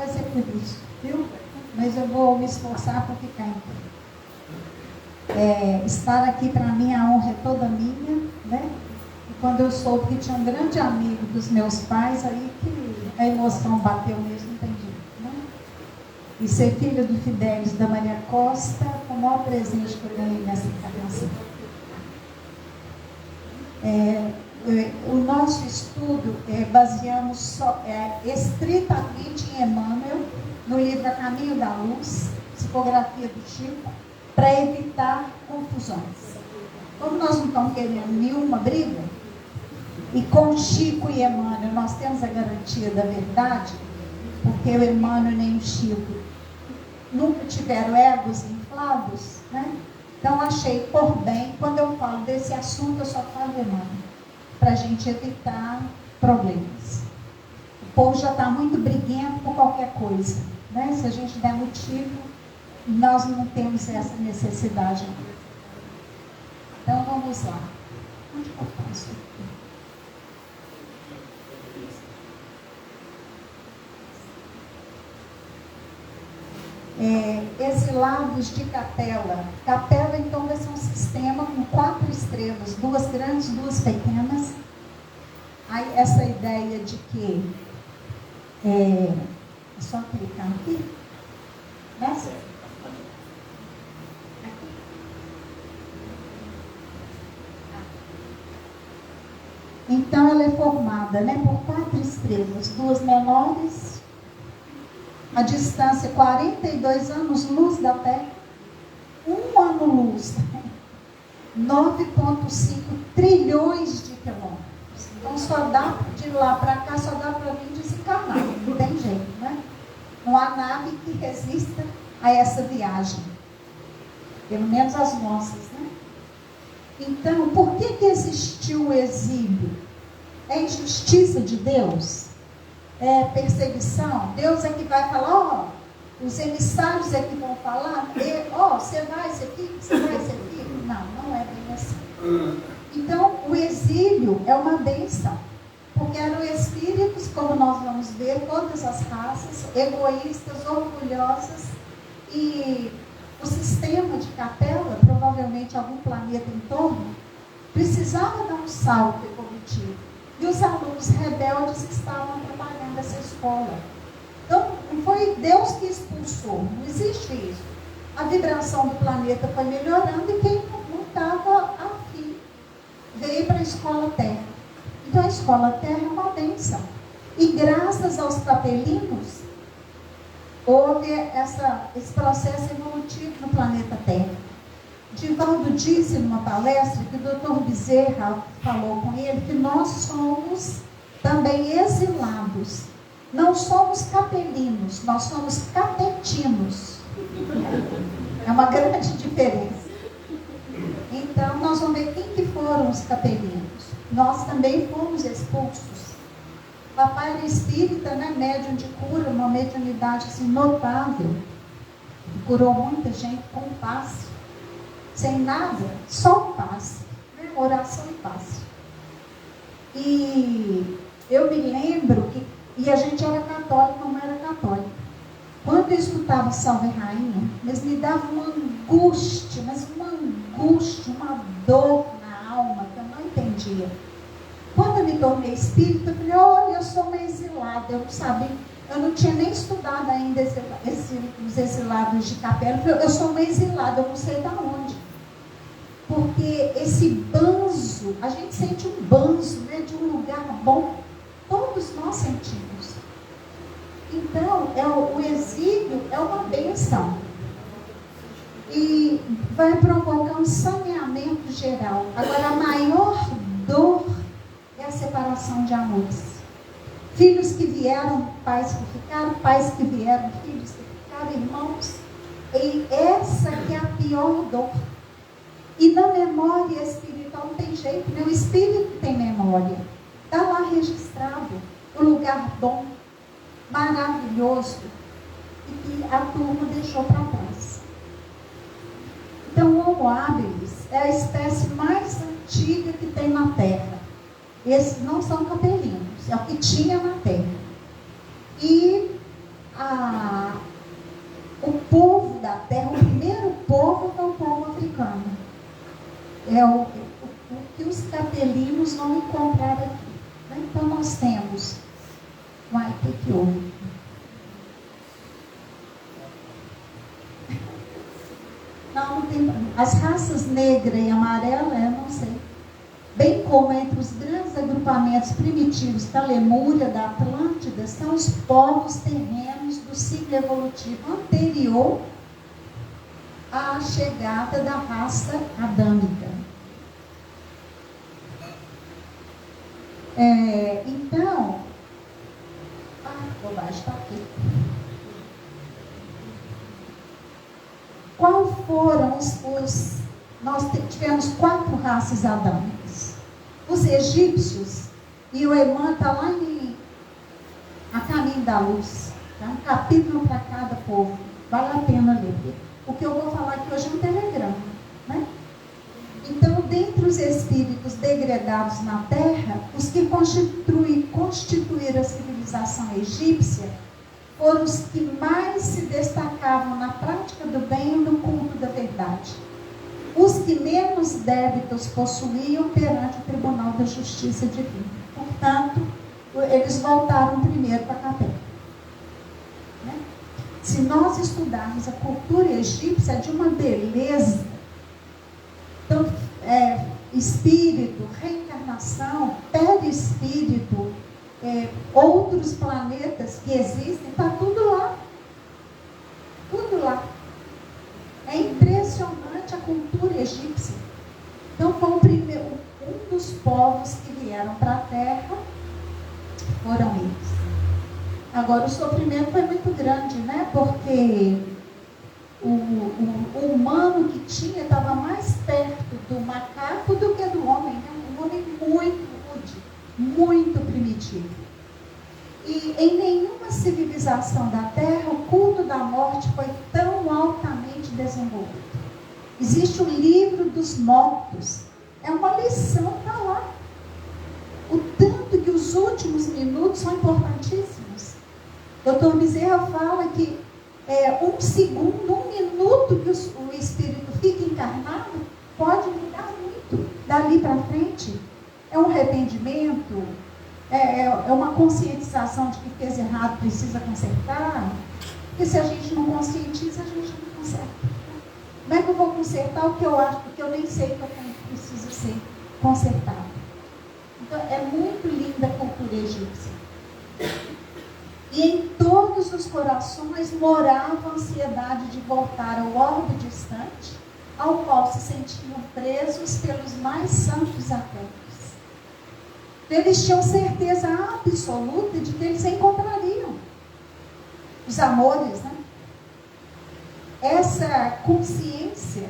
vai ser por isso, viu? Mas eu vou me esforçar para ficar em pé. Estar aqui para mim, a honra é toda minha, né? E quando eu soube que tinha um grande amigo dos meus pais, aí que a emoção bateu mesmo, não tem jeito, né? E ser filha do Fidelis da Maria Costa, foi o maior presente que eu ganhei nessa encarnação. O nosso estudo baseamos estritamente em Emmanuel, no livro A Caminho da Luz, psicografia do Chico, para evitar confusões. Como nós não estamos querendo nenhuma briga, e com Chico e Emmanuel nós temos a garantia da verdade, porque o Emmanuel nem o Chico nunca tiveram egos inflados, né? Então achei por bem, quando eu falo desse assunto, eu só falo Emmanuel, para a gente evitar problemas. O povo já está muito briguento por qualquer coisa, né? Se a gente der motivo, nós não temos essa necessidade. Então vamos lá. Onde eu faço aqui? Exilados de Capela. Capela, então, vai ser um sistema com 4 estrelas, 2 grandes, 2 pequenas. Aí, essa ideia de que é só clicar aqui, nessa. Aqui. Então, ela é formada, né, por 4 estrelas, 2 menores. A distância 42 anos-luz da Terra, 1 ano-luz, 9,5 trilhões de quilômetros. Então só dá de lá para cá, só dá para vir desencarnar, não tem jeito, né? Não há nave que resista a essa viagem, pelo menos as nossas, né? Então, por que existiu o exílio? É injustiça de Deus? É perseguição? Deus é que vai falar, os emissários é que vão falar, você vai isso aqui, você vai isso aqui? Não, não é bem assim. Então, o exílio é uma bênção, porque eram espíritos, como nós vamos ver, todas as raças, egoístas, orgulhosas, e o sistema de Capela, provavelmente algum planeta em torno, precisava dar um salto evolutivo. E os alunos rebeldes estavam atrapalhando essa escola. Então, não foi Deus que expulsou, não existe isso. A vibração do planeta foi melhorando e quem não estava afim veio para a escola Terra. Então, a escola Terra é uma bênção. E graças aos capelinos, houve esse processo evolutivo no planeta Terra. Divaldo disse numa palestra que o Dr. Bezerra falou com ele que nós somos também exilados. Não somos capelinos, nós somos capetinos. É uma grande diferença. Então, nós vamos ver quem que foram os capelinos. Nós também fomos expulsos. Papai era espírita, né? Médium de cura, uma mediunidade assim, notável. Curou muita gente com passe. Sem nada, só um passe, né? Oração e passe. E eu me lembro que, e a gente era católico, não era católico. Quando eu escutava Salve Rainha, mas me dava uma angústia, uma dor na alma que eu não entendia. Quando eu me tornei espírita, eu falei, olha, eu sou uma exilada, eu não sabia, eu não tinha nem estudado ainda os exilados de Capela. Eu falei, eu sou uma exilada, eu não sei de onde. Porque esse banzo, a gente sente um banzo, né, de um lugar bom, todos nós sentimos. Então, o exílio é uma bênção. E vai provocar um saneamento geral. Agora, a maior dor é a separação de amores. Filhos que vieram, pais que ficaram, pais que vieram, filhos que ficaram, irmãos. E essa que é a pior dor. E na memória espiritual não tem jeito, né? O espírito tem memória. Está lá registrado o lugar bom, maravilhoso, e que a turma deixou para trás. Então, o Homo habilis é a espécie mais antiga que tem na Terra. Esses não são capelinos, é o que tinha na Terra. E o povo da terra, o primeiro povo é o povo africano. É o que os capelinos não encontraram aqui. Né? Então nós temos. Vai ter que houve. Não tem. As raças negra e amarela, eu não sei. Bem como entre os grandes agrupamentos primitivos da Lemúria, da Atlântida, são os povos terrenos do ciclo evolutivo anterior à chegada da raça adâmica. Então, bobagem está aqui. Qual foram nós tivemos 4 raças adâmicas. Os egípcios, e o Emã está lá A Caminho da Luz. Tá? Um capítulo para cada povo. Vale a pena ler. O que eu vou falar aqui hoje é um telegrama. Né? Então, dentre os espíritos degradados na Terra, os que constituíram a civilização egípcia foram os que mais se destacavam na prática do bem e no culto da verdade. Os que menos débitos possuíam perante o Tribunal da Justiça Divina. Portanto, eles voltaram primeiro para a capela. Né? Se nós estudarmos a cultura egípcia, é de uma beleza. Então, espírito, reencarnação, perispírito, outros planetas que existem, está tudo lá. Tudo lá. É impressionante a cultura egípcia. Então, foi um dos povos que vieram para a Terra, foram eles. Agora, o sofrimento foi muito grande, né? Porque o humano que tinha estava mais perto do macaco do que do homem. Né? Um homem muito rude, muito primitivo. E em nenhuma civilização da Terra o culto da morte foi tão altamente desenvolvido. Existe o livro dos mortos. É uma lição para lá. O tanto que os últimos minutos são importantíssimos. Dr. Bezerra fala que um segundo, um minuto que o espírito fica encarnado pode mudar muito dali para frente. É um arrependimento, é uma conscientização de que fez errado, precisa consertar. Porque se a gente não conscientiza, a gente não conserta. Como é que eu vou consertar o que eu acho, porque eu nem sei que eu preciso ser consertado? Então, é muito linda a cultura egípcia. E em todos os corações morava a ansiedade de voltar ao orbe distante, ao qual se sentiam presos pelos mais santos afetos. Eles tinham certeza absoluta de que eles se encontrariam. Os amores, né? Essa consciência,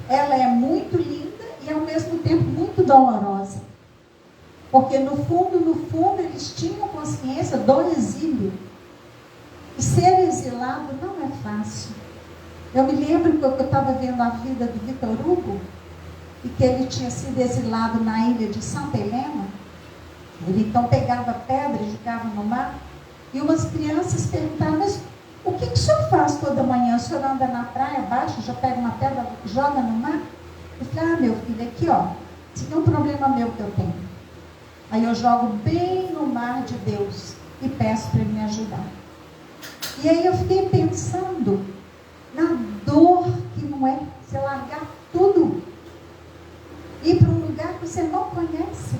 ela é muito linda e ao mesmo tempo muito dolorosa. Porque no fundo, eles tinham consciência do exílio. E ser exilado não é fácil. Eu me lembro que eu estava vendo a vida do Victor Hugo, e que ele tinha sido exilado na ilha de Santa Helena. Ele então pegava pedra e jogava no mar. E umas crianças perguntavam, mas o que o senhor faz toda manhã? O senhor anda na praia, baixa, já pega uma pedra, joga no mar? Eu falei, meu filho, aqui ó, isso é um problema meu que eu tenho. Aí eu jogo bem no mar de Deus e peço para ele me ajudar. E aí eu fiquei pensando na dor que não é você largar tudo, ir para um lugar que você não conhece.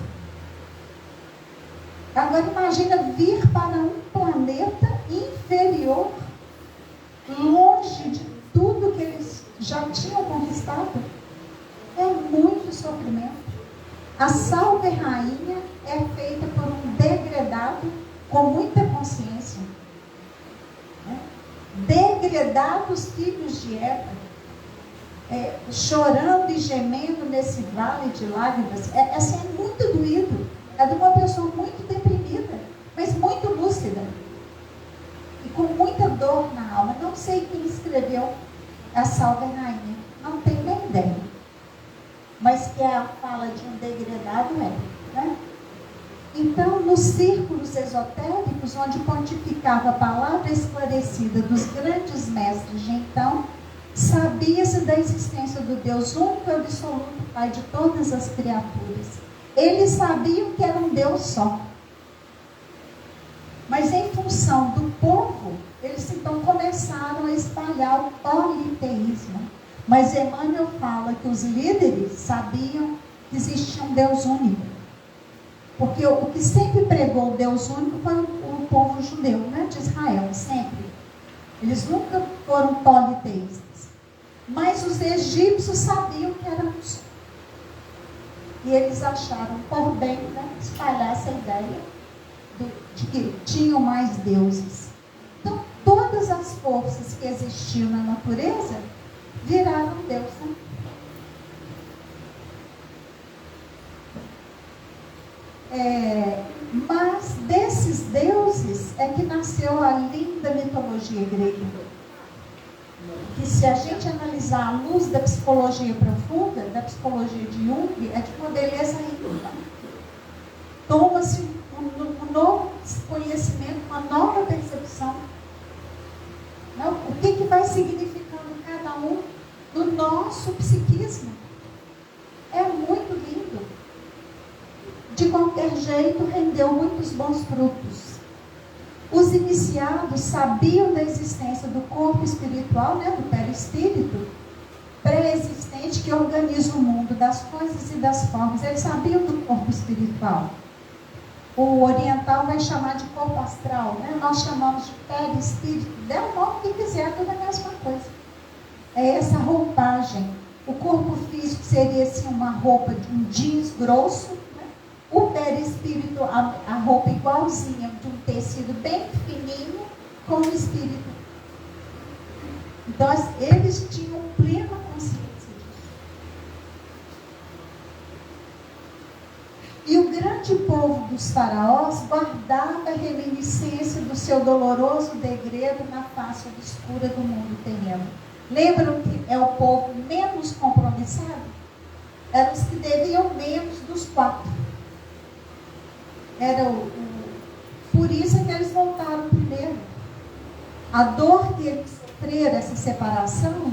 Agora imagina vir para um planeta inferior, longe de tudo que eles já tinham conquistado. É muito sofrimento. A Salve Rainha é feita por um degradado com muita consciência. Né? Degredados filhos de Eva, chorando e gemendo nesse vale de lágrimas. Assim, é muito doído. É de uma pessoa muito deprimida, mas muito lúcida. E com muita dor na alma. Não sei quem escreveu a Salve Rainha. Não tenho nem ideia. Mas que é a fala de um degradado né? Então, nos círculos esotéricos, onde pontificava a palavra esclarecida dos grandes mestres de então, sabia-se da existência do Deus único e absoluto, Pai de todas as criaturas. Eles sabiam que era um Deus só. Mas em função do povo, eles então começaram a espalhar o politeísmo. Mas Emmanuel fala que os líderes sabiam que existia um Deus único. Porque o que sempre pregou o Deus único foi o povo judeu, né, de Israel, sempre. Eles nunca foram politeístas. Mas os egípcios sabiam que era um só. E eles acharam por bem, né, espalhar essa ideia de que tinham mais deuses. Então, todas as forças que existiam na natureza viraram Deus, né? Mas desses deuses é que nasceu a linda mitologia grega. Que se a gente analisar à luz da psicologia profunda, da psicologia de Jung, é de uma beleza ímpar. Toma-se um novo conhecimento, uma nova percepção. Não? O que vai significando cada um no nosso psiquismo. É muito lindo. De qualquer jeito, rendeu muitos bons frutos. Os iniciados sabiam da existência do corpo espiritual, né, do perispírito, pré-existente, que organiza o mundo das coisas e das formas. Eles sabiam do corpo espiritual. O oriental vai chamar de corpo astral, né? Nós chamamos de perispírito. Dê o nome que quiser, tudo é a mesma coisa. É essa roupagem. O corpo físico seria assim uma roupa de um jeans grosso, né? O perispírito, a roupa igualzinha, de um tecido bem fininho, com o espírito. Então, eles tinham plena consciência disso. E o grande povo dos faraós guardava a reminiscência do seu doloroso degredo na face obscura do mundo terreno. Lembram que é o povo menos compromissado? Eram os que deviam menos dos 4. Por isso é que eles voltaram primeiro. A dor que eles sofreram, essa separação,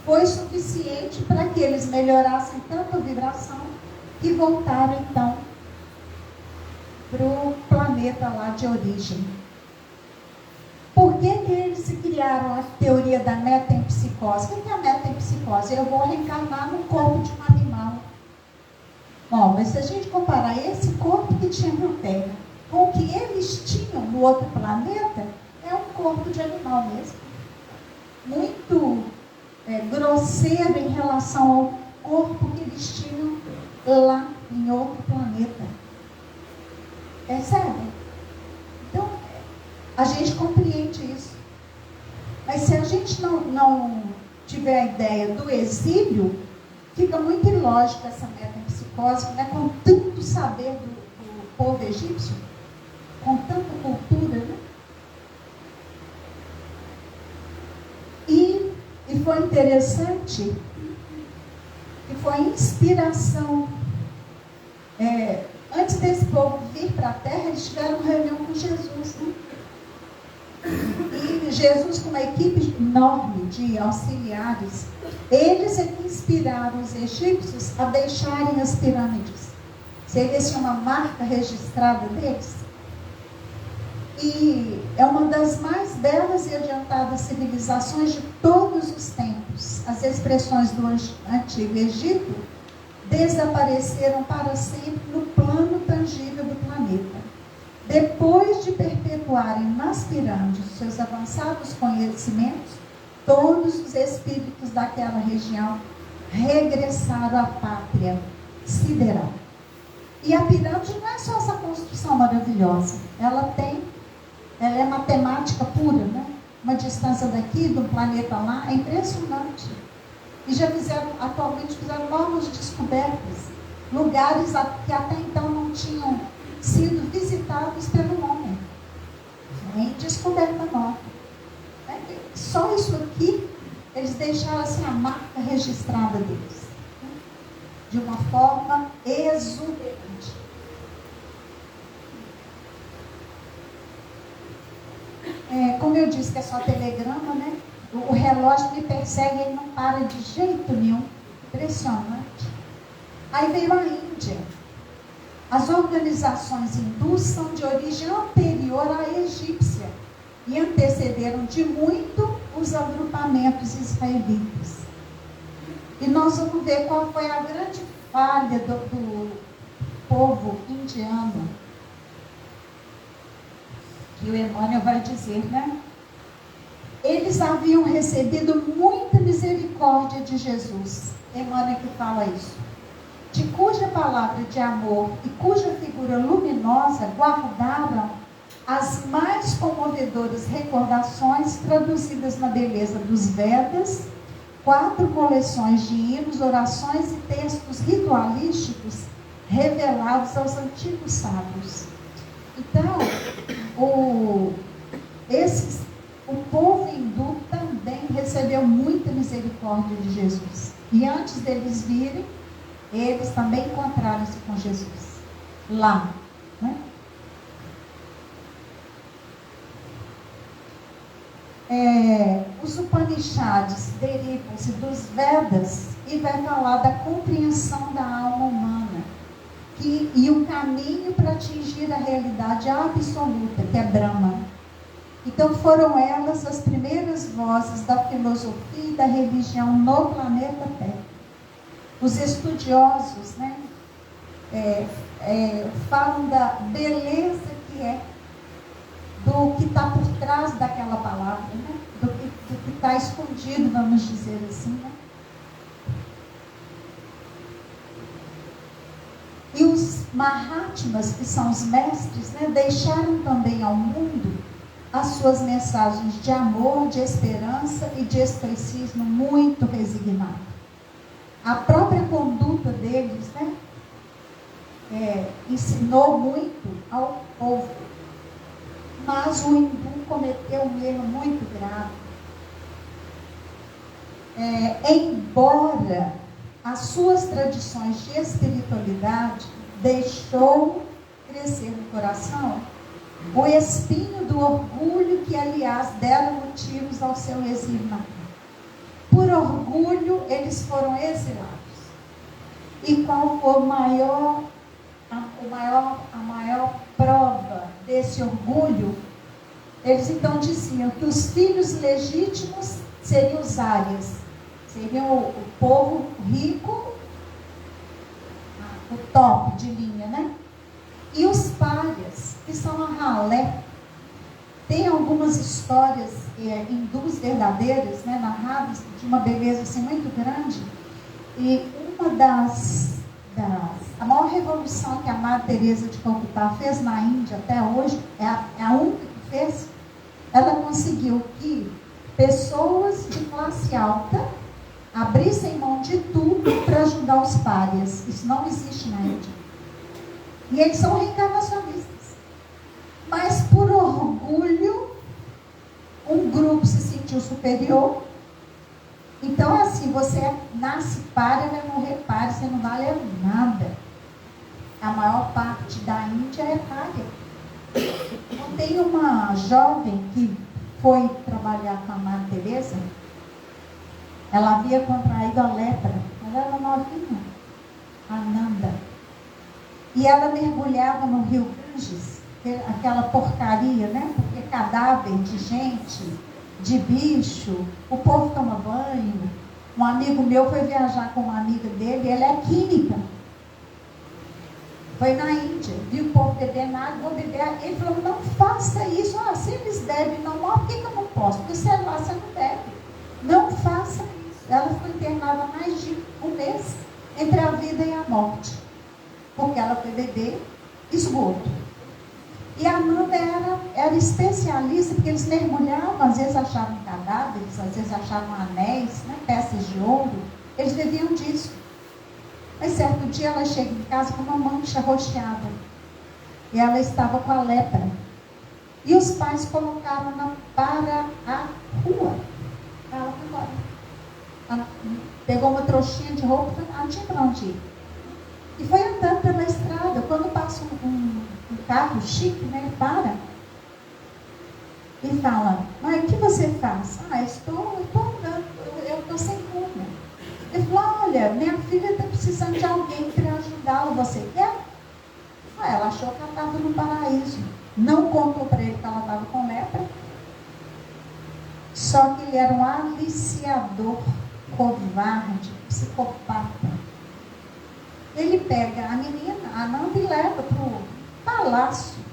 foi suficiente para que eles melhorassem tanto a vibração que voltaram então para o planeta lá de origem. Por que eles criaram a teoria da metempsicose? O que é a metempsicose? Eu vou reencarnar no corpo de um animal. Bom, mas se a gente comparar esse corpo que tinha na Terra com o que eles tinham no outro planeta, é um corpo de animal mesmo. Muito grosseiro em relação ao corpo que eles tinham lá em outro planeta. Percebem? Então, a gente compreende isso. Mas se a gente não tiver a ideia do exílio, fica muito ilógica essa metempsicose, né? Com tanto saber do povo egípcio, com tanta cultura, né? E foi interessante que foi inspiração. Antes desse povo vir para a Terra, eles tiveram uma reunião com Jesus, né? E Jesus, com uma equipe enorme de auxiliares, eles é que inspiraram os egípcios a deixarem as pirâmides. Seria assim uma marca registrada deles. E é uma das mais belas e adiantadas civilizações de todos os tempos. As expressões do Antigo Egito desapareceram para sempre no plano tangível do planeta. Depois de perpetuarem nas pirâmides seus avançados conhecimentos, todos os espíritos daquela região regressaram à pátria sideral. E a pirâmide não é só essa construção maravilhosa. Ela é matemática pura, né? Uma distância daqui, do planeta lá, é impressionante. E atualmente fizeram novas descobertas. Lugares que até então não tinham sido visitados pelo homem. Em descoberta nova. Só isso aqui, eles deixaram assim a marca registrada deles. De uma forma exuberante. como eu disse que é só telegrama, né? O relógio me persegue, ele não para de jeito nenhum. Impressionante. Aí veio a Índia. As organizações hindus são de origem anterior à egípcia e antecederam de muito os agrupamentos israelitas. E nós vamos ver qual foi a grande falha do povo indiano, que o Emmanuel vai dizer, né? Eles haviam recebido muita misericórdia de Jesus. Emmanuel que fala isso. De cuja palavra de amor e cuja figura luminosa guardaram as mais comovedoras recordações traduzidas na beleza dos Vedas, 4 coleções de hinos, orações e textos ritualísticos revelados aos antigos sábios. Então, o povo hindu também recebeu muita misericórdia de Jesus. E antes deles virem, eles também encontraram-se com Jesus lá, né? Os Upanishads derivam-se dos Vedas e vai falar da compreensão da alma humana e o caminho para atingir a realidade absoluta, que é Brahma. Então foram elas as primeiras vozes da filosofia e da religião no planeta Terra. Os estudiosos, né, falam da beleza que é, do que está por trás daquela palavra, né, do que está escondido, vamos dizer assim, né? E os Mahatmas, que são os mestres, né, deixaram também ao mundo as suas mensagens de amor, de esperança e de estoicismo muito resignado. A própria conduta deles, né, ensinou muito ao povo. Mas o hindu cometeu um erro muito grave. Embora as suas tradições de espiritualidade deixou crescer no coração o espinho do orgulho que, aliás, deram motivos ao seu exílio na terra. Por orgulho, eles foram exilados. E qual foi a maior prova desse orgulho? Eles então diziam que os filhos legítimos seriam os árias, seriam o povo rico, o top de linha, né? E os párias, que são a ralé. Tem algumas histórias hindus verdadeiras, né, narradas de uma beleza assim, muito grande. E uma a maior revolução que a Madre Teresa de Calcutá fez na Índia até hoje, é a única que fez. Ela conseguiu que pessoas de classe alta abrissem mão de tudo para ajudar os párias. Isso não existe na Índia. E eles são reencarnacionistas. Mas por orgulho, um grupo se sentiu superior. Então, assim, você nasce pária, vai morrer pária, você não vale nada. A maior parte da Índia é pária. Então, tem uma jovem que foi trabalhar com a Madre Teresa. Ela havia contraído a lepra. Ela era novinha, Ananda. E ela mergulhava no rio Ganges, aquela porcaria, né? Porque cadáver de gente, de bicho, o povo toma banho. Um amigo meu foi viajar com uma amiga dele, ela é química. Foi na Índia, viu o povo bebendo água, vou beber. Ele falou, não faça isso. Se eles bebem normal, por que eu não posso? Porque sei lá, você não bebe. Não faça isso. Ela ficou internada há mais de um mês, entre a vida e a morte. Porque ela foi beber esgoto. E a Amanda era especialista, porque eles mergulhavam, às vezes achavam cadáveres, às vezes achavam anéis, né, peças de ouro. Eles bebiam disso. Mas certo dia ela chega em casa com uma mancha roxeada. E ela estava com a lepra. E os pais colocaram para a rua. Ela foi embora. Ela pegou uma trouxinha de roupa, ela não tinha para onde ir. E foi andando pela estrada. Quando passa um carro chique, né, para. e fala: mãe, o que você faz? Eu estou andando, eu estou sem cura. Ele falou: olha, minha filha está precisando de alguém para ajudá-la, você quer? Ela achou que ela estava no paraíso. Não contou para ele que ela estava com lepra. Só que ele era um aliciador, covarde, psicopata. Ele pega a menina, a Nanda, e leva para o palácio.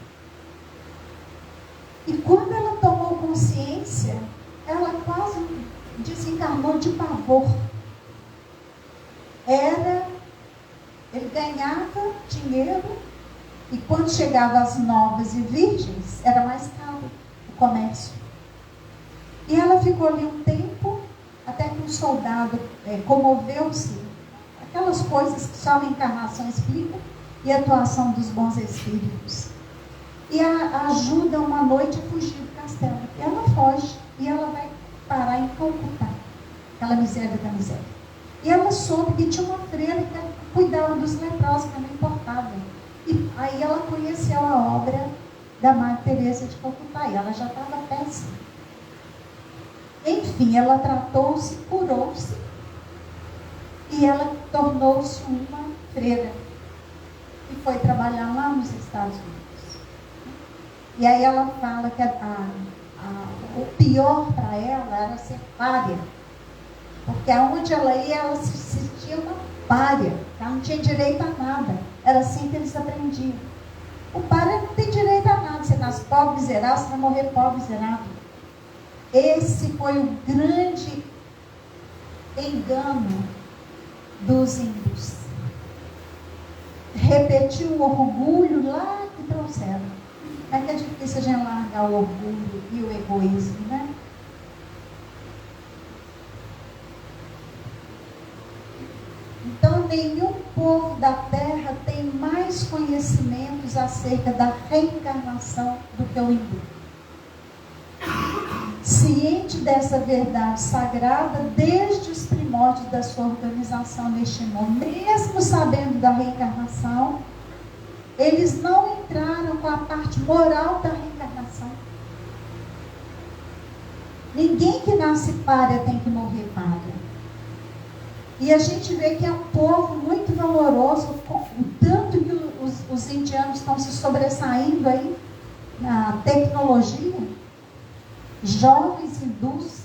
E quando ela tomou consciência, ela quase desencarnou de pavor. Ele ganhava dinheiro, e quando chegava as novas e virgens, era mais caro o comércio. E ela ficou ali um tempo, até que um soldado comoveu-se, aquelas coisas que só a reencarnação explica, e a atuação dos bons espíritos. E a ajuda uma noite a fugir do castelo. E ela foge, e ela vai parar em Calcutá, aquela miséria da miséria. E ela soube que tinha uma freira que cuidava dos leprosos, que não importava. E aí ela conheceu a obra da Madre Teresa de Calcutá, e ela já estava péssima. Enfim, ela tratou-se, curou-se, e ela tornou-se uma freira. E foi trabalhar lá nos Estados Unidos. E aí ela fala que o pior para ela era ser pária. Porque aonde ela ia, ela se sentia uma pária. Ela não tinha direito a nada. Era assim que eles aprendiam. O pária não tem direito a nada. Você nasce pobre, miserável, você vai morrer pobre, miserável. Esse foi o grande engano dos hindus. Repetiu o orgulho lá que trouxeram. É que é difícil a gente largar o orgulho e o egoísmo, né? Então, nenhum povo da terra tem mais conhecimentos acerca da reencarnação do que o hindu. Ciente dessa verdade sagrada desde os primórdios da sua organização neste mundo, mesmo sabendo da reencarnação, eles não entraram com a parte moral da reencarnação. Ninguém que nasce pária tem que morrer pária. E a gente vê que é um povo muito valoroso, tanto que os indianos estão se sobressaindo aí na tecnologia. Jovens hindus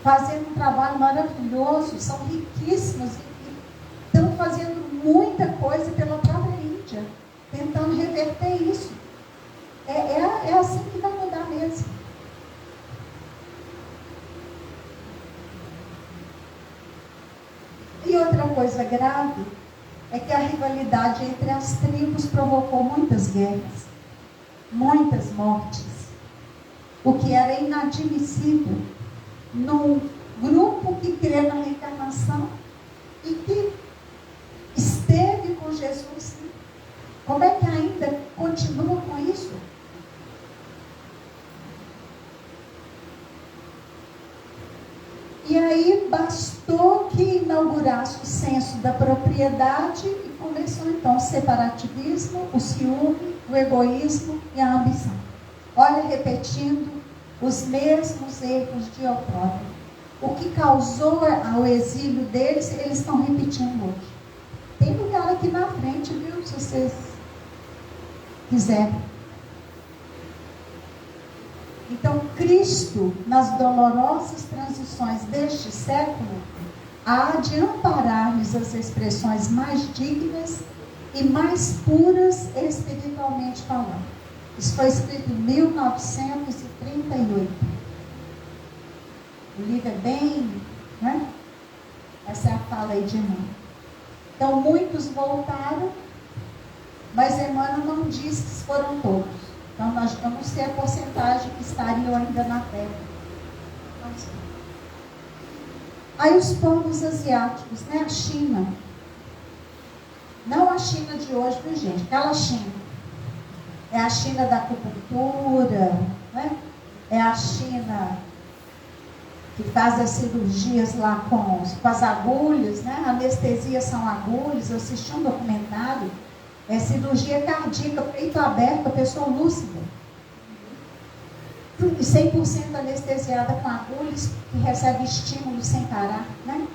fazendo um trabalho maravilhoso, são riquíssimos e estão fazendo muita coisa pela própria Índia, tentando reverter isso. É assim que vai mudar mesmo. E outra coisa grave é que a rivalidade entre as tribos provocou muitas guerras, muitas mortes, o que era inadmissível num grupo que crê na reencarnação e que esteve com Jesus. Como é que ainda continua com isso? E aí bastou que inaugurasse o senso da propriedade e começou então o separativismo, o ciúme, o egoísmo e a ambição. Olha, repetindo os mesmos erros de outrora. O que causou o exílio deles, eles estão repetindo hoje. Tem lugar aqui na frente, viu? Se vocês quiserem. Então, Cristo, nas dolorosas transições deste século, há de amparar-lhes as expressões mais dignas e mais puras espiritualmente falando. Isso foi escrito em 1938. O livro é bem, né? Essa é a fala aí de Emmanuel. Então, muitos voltaram, mas Emmanuel não diz que foram todos. Então, nós vamos ter a porcentagem que estariam ainda na Terra. Aí os povos asiáticos, né? A China. Não a China de hoje, viu, gente? Aquela China. É a China da acupuntura, né? É a China que faz as cirurgias lá com as agulhas, né? Anestesia são agulhas. Eu assisti um documentário. É cirurgia cardíaca, peito aberto, a pessoa lúcida. 100% anestesiada com agulhas, que recebe estímulos sem parar, né?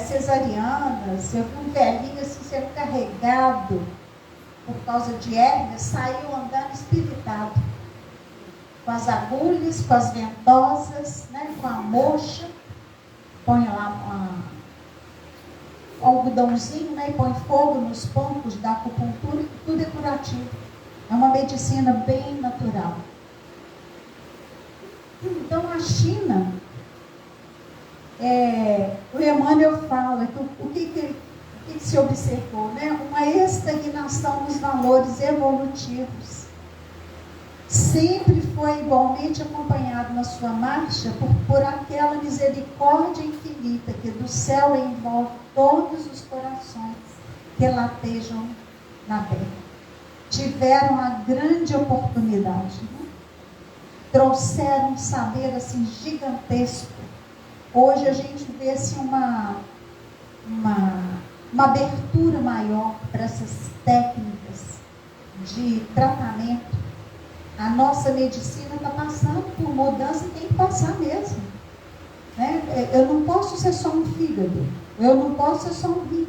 Cesarianas, eu vi um velhinho assim, sendo carregado por causa de hérnia, saiu andando espiritado, com as agulhas, com as ventosas, né? Com a moxa, põe lá um algodãozinho, né? E põe fogo nos pontos da acupuntura, tudo é curativo. É uma medicina bem natural. Então a China, o Emmanuel fala que o que se observou, né? Uma estagnação nos valores evolutivos. Sempre foi igualmente acompanhado na sua marcha por aquela misericórdia infinita que do céu envolve todos os corações que latejam na terra. Tiveram a grande oportunidade, né? Trouxeram um saber assim gigantesco. Hoje a gente vê assim, uma abertura maior para essas técnicas de tratamento. A nossa medicina está passando por mudança e tem que passar mesmo, né? Eu não posso ser só um fígado, eu não posso ser só um rim.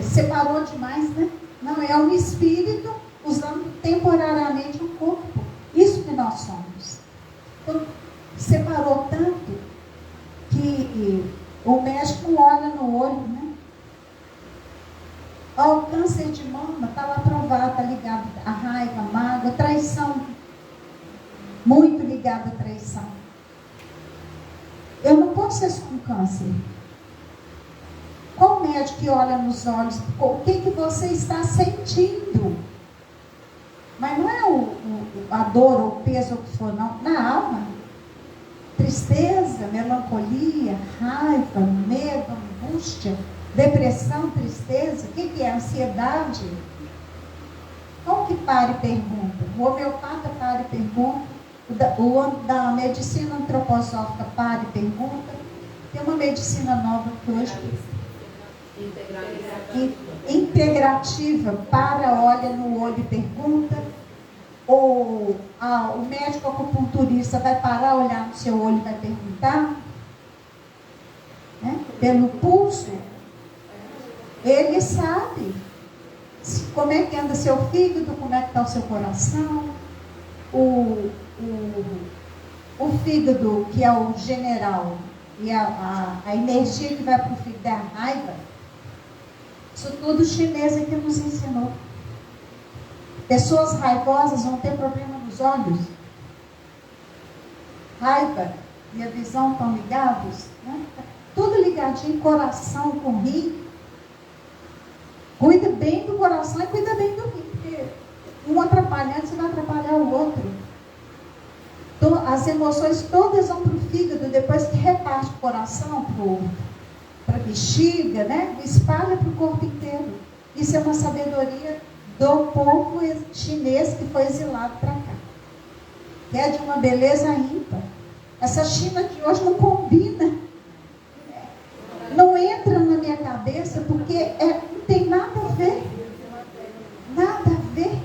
Separou demais, né? Não, é um espírito usando temporariamente um corpo. Isso que nós somos. Então, separou tanto que o médico olha no olho, né? O câncer de mama está lá provado, está ligado à raiva, à mágoa, traição. Muito ligado à traição. Eu não posso ser só um câncer. Qual médico que olha nos olhos? O que você está sentindo? Mas não é a dor, ou o peso, ou o que for, não. Na alma. Tristeza, melancolia, raiva, medo, angústia, depressão, tristeza. O que é? Ansiedade. Como que para e pergunta? O homeopata para e pergunta. O da medicina antroposófica para e pergunta. Tem uma medicina nova que hoje... Integrativa, para, olha no olho e pergunta. Ou o médico acupunturista vai parar, olhar no seu olho e vai perguntar, né? Pelo pulso, ele sabe como é que anda seu fígado, como é que está o seu coração. O fígado, que é o general, e a energia que vai para o fígado é a raiva. Isso tudo o chinês é que nos ensinou. Pessoas raivosas vão ter problema nos olhos. Raiva e a visão estão ligados, né? Tudo ligadinho, coração com rim. Cuida bem do coração e cuida bem do rim, porque um atrapalhando, você vai atrapalhar o outro. Então, as emoções todas vão para o fígado, depois que reparte o coração para a bexiga, né? Espalha para o corpo inteiro. Isso é uma sabedoria do povo chinês que foi exilado para cá, que é de uma beleza ímpar. Essa China de hoje não combina, não entra na minha cabeça, porque não tem nada a ver, nada a ver.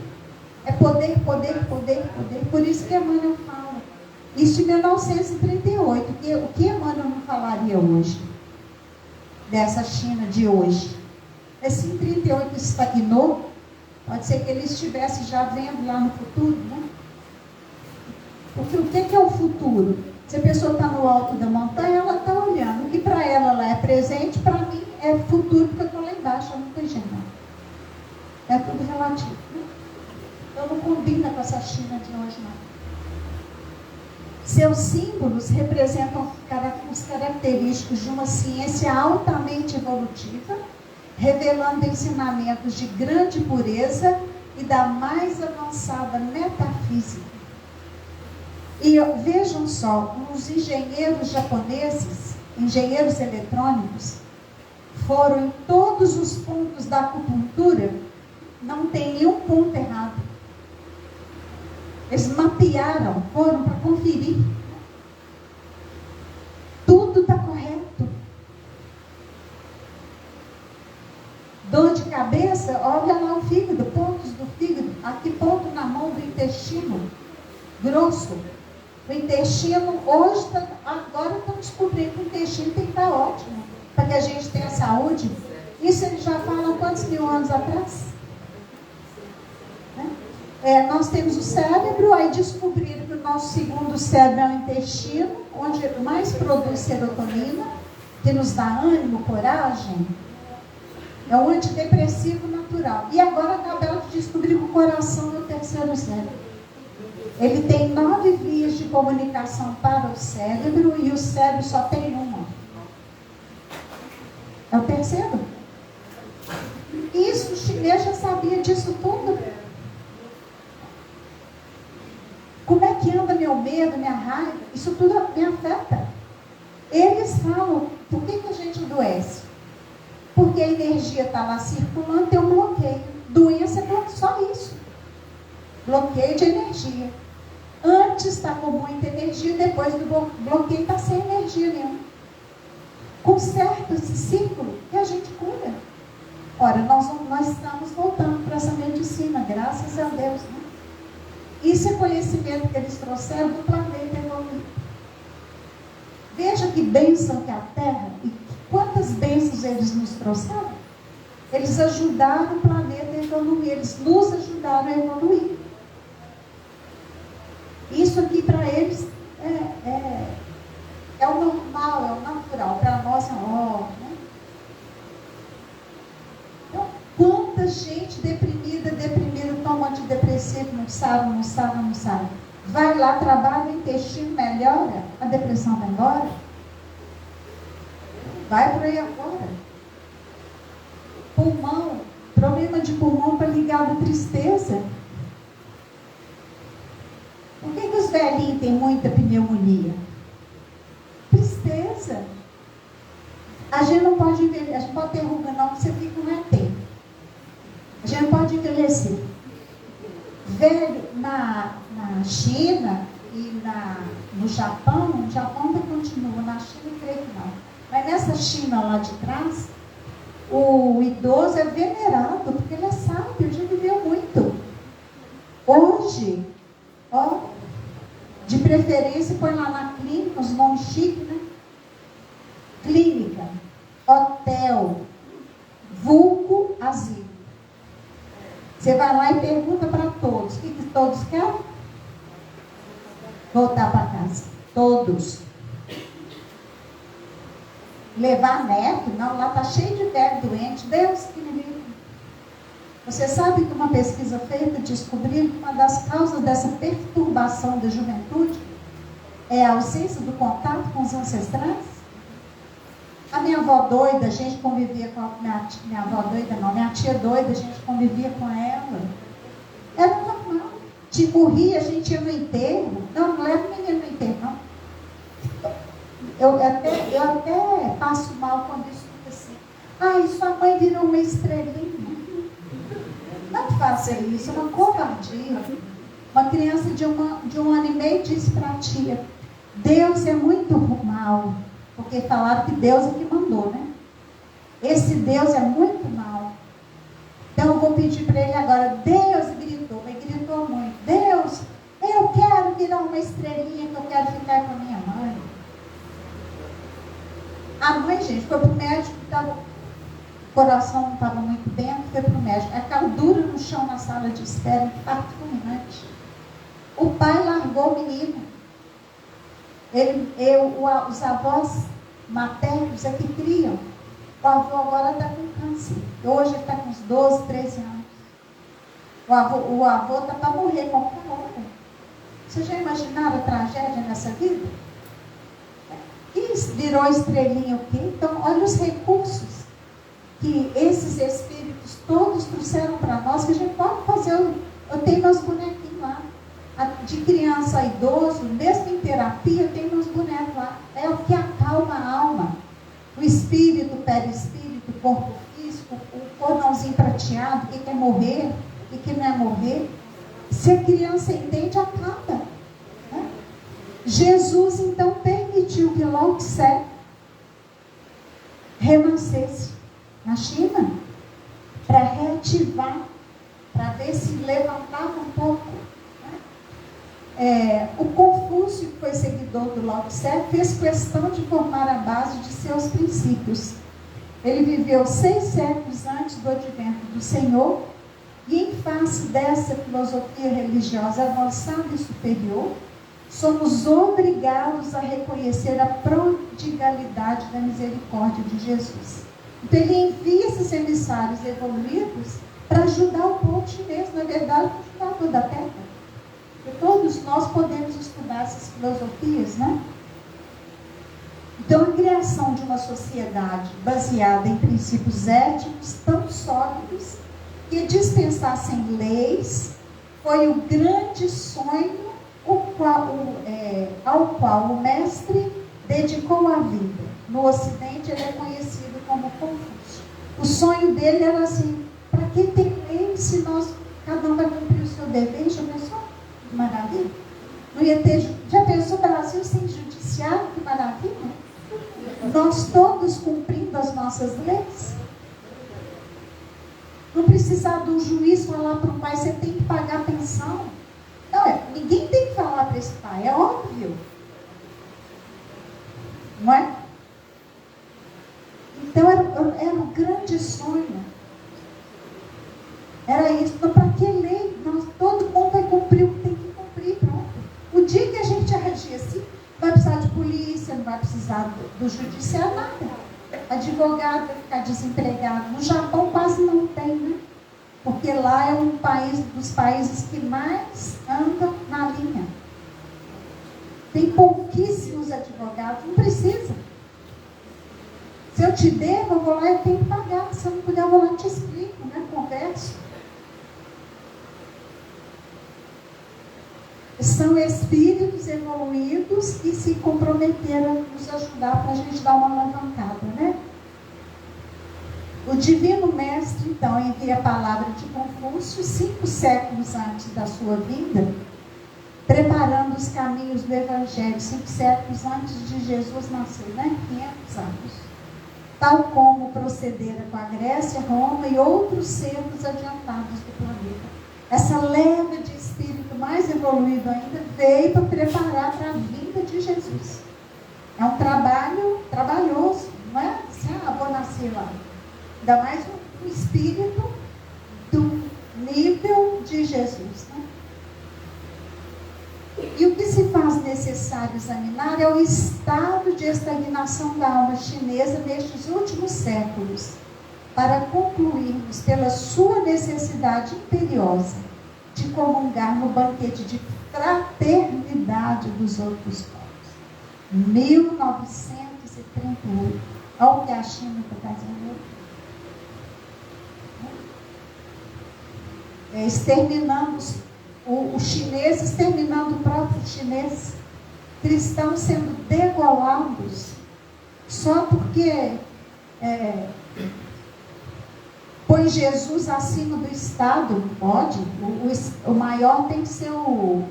É poder, poder, poder, poder. Por isso que Emmanuel fala isso em 1938, que o que Emmanuel não falaria hoje dessa China de hoje? Esse em 38 estagnou. Pode ser que ele estivesse já vendo lá no futuro, né? Porque o que é o futuro? Se a pessoa está no alto da montanha, ela está olhando. O que para ela é presente, para mim é futuro, porque eu estou lá embaixo, eu não estou enxergando. É tudo relativo, né? Então não combina com essa China de hoje, não. Seus símbolos representam os característicos de uma ciência altamente evolutiva, revelando ensinamentos de grande pureza e da mais avançada metafísica. E vejam só, os engenheiros japoneses, engenheiros eletrônicos, foram em todos os pontos da acupuntura, não tem nenhum ponto errado. Eles mapearam, foram para conferir. Tudo está correto. Dor de cabeça, olha lá o fígado, pontos do fígado, aqui ponto na mão do intestino. grosso. O intestino, hoje, agora estão descobrindo que o intestino tem que estar ótimo, para que a gente tenha saúde. Isso ele já fala há quantos mil anos atrás? Nós temos o cérebro, aí descobriram que o nosso segundo cérebro é o intestino, onde mais produz serotonina, que nos dá ânimo, coragem. É um antidepressivo natural. E agora acabaram de descobrir que o coração é o terceiro cérebro. Ele tem 9 vias de comunicação para o cérebro e o cérebro só tem uma. É o terceiro. Isso, o chinês já sabia disso tudo. Como é que anda meu medo, minha raiva? Isso tudo me afeta. Eles falam, por que a gente adoece? Porque a energia está lá circulando, tem um bloqueio. Doença é só isso. Bloqueio de energia. Antes está com muita energia, depois do bloqueio está sem energia nenhuma. Conserta esse ciclo e a gente cura. Ora, nós estamos voltando para essa medicina, graças a Deus, né? Isso é conhecimento que eles trouxeram do planeta evoluído. Veja que bênção que é a Terra e quantas bênçãos eles nos trouxeram. Eles ajudaram o planeta a evoluir, eles nos ajudaram a evoluir. Isso aqui para eles é o normal, é o natural. Para nós é ó, né? Então, quanta gente deprimida, toma antidepressivo, não sabe. Vai lá, trabalha, o intestino melhora, a depressão vai embora. Vai por aí agora. Pulmão, problema de pulmão para ligado à tristeza. Por que os velhinhos têm muita pneumonia? Tristeza. A gente não pode envelhecer, a gente não pode ter ruga não, porque você fica um ET. A gente não pode envelhecer. Velho, na China e no Japão ainda continua, na China creio que não. Mas nessa China lá de trás, o idoso é venerado, porque ele é sábio, ele já viveu muito. Hoje, de preferência, põe lá na clínica, os nomes chiques, né? Clínica, hotel, vulgo, asilo. Você vai lá e pergunta para todos. O que todos querem? Voltar para casa. Todos. Levar neto? Não, lá está cheio de velho doente. Deus que me livre. Você sabe que uma pesquisa feita descobriu que uma das causas dessa perturbação da juventude é a ausência do contato com os ancestrais? A minha avó doida, a gente convivia com minha avó doida, não, minha tia doida, a gente convivia com ela. Era normal. Se morria, a gente ia no enterro. Não leva ninguém no enterro, não. Eu até passo mal quando escuto assim. Ai, sua mãe virou uma estrelinha. Não faça isso, é uma covardia. Uma criança de um ano e meio disse para a tia: Deus é muito mal. Porque falaram que Deus é que mandou, né? Esse Deus é muito mal. Então eu vou pedir para ele agora. Deus gritou, mas gritou muito. Deus, eu quero virar uma estrelinha, que eu quero ficar com a minha mãe. A mãe, gente, foi para o médico, o coração não estava muito bem, foi para o médico. Ela dura no chão na sala de espera, infarto fulminante. O pai largou o menino. Os avós maternos é que criam. O avô agora está com câncer. Hoje ele está com uns 12, 13 anos. O avô está para morrer qualquer hora. Vocês já imaginaram a tragédia nessa vida? E virou estrelinha o quê? Então, olha os recursos que esses espíritos todos trouxeram para nós, que a gente pode fazer. Eu tenho meus bonequinhos lá. De criança a idoso, mesmo em terapia, eu tenho meus bonecos lá. É o que acalma a alma. O espírito, o perispírito, o corpo físico, o cordãozinho prateado, que quer morrer e que não é morrer. Se a criança entende, acaba. Né? Jesus, então, permitiu que Lao Tse renascesse na China para reativar, para ver se levantava um pouco. O Confúcio, que foi seguidor do Lao Tse, fez questão de formar a base de seus princípios. Ele viveu 6 séculos antes do advento do Senhor, e em face dessa filosofia religiosa avançada e superior, somos obrigados a reconhecer a prodigalidade da misericórdia de Jesus. Então ele envia esses emissários evoluídos para ajudar o povo chinês, na verdade, para ajudar toda a terra. E todos nós podemos estudar essas filosofias, né? Então, a criação de uma sociedade baseada em princípios éticos tão sólidos que dispensassem leis foi o grande sonho ao qual o mestre dedicou a vida. No Ocidente, ele é conhecido como Confúcio. O sonho dele era assim: para que ter lei se cada um vai cumprir o seu dever? Já pensou? Que maravilha! Não ia ter, já pensou o Brasil sem judiciário? Que maravilha! Nós todos cumprindo as nossas leis. Não precisar de um juiz falar para o pai: você tem que pagar a pensão. Não, ninguém tem que falar para esse pai, é óbvio. Não é? Então era um grande sonho. Era isso. Então, para que lei? Todo mundo vai cumprir o que tem que cumprir, pronto. O dia que a gente agir assim, não vai precisar de polícia, não vai precisar do judiciário, nada. Advogado vai ficar desempregado. No Japão quase não tem, né? Porque lá é um dos países que mais andam na linha. Tem pouquíssimos advogados, não precisa. Se eu te devo, eu vou lá e tenho que pagar. Se eu não puder, eu vou lá e te explico, né? Converso. São espíritos evoluídos que se comprometeram a nos ajudar para a gente dar uma alavancada, né? O Divino Mestre, então, envia a palavra de Confúcio 5 séculos antes da sua vinda, preparando os caminhos do Evangelho, 5 séculos antes de Jesus nascer, né? 500 anos. Tal como procedera com a Grécia, Roma e outros centros adiantados do planeta. Essa leva de espírito mais evoluído ainda veio para preparar para a vinda de Jesus. É um trabalho trabalhoso, não é? Vou nascer lá. Ainda mais um espírito do nível de Jesus, né? E o que se faz necessário examinar é o estado de estagnação da alma chinesa nestes últimos séculos, para concluirmos pela sua necessidade imperiosa de comungar no banquete de fraternidade dos outros povos. 1938. Olha o que a China está fazendo. Exterminando os chineses, exterminando o próprio chinês. Cristãos sendo degolados só porque põe Jesus acima do Estado. Não pode. O maior tem que ser o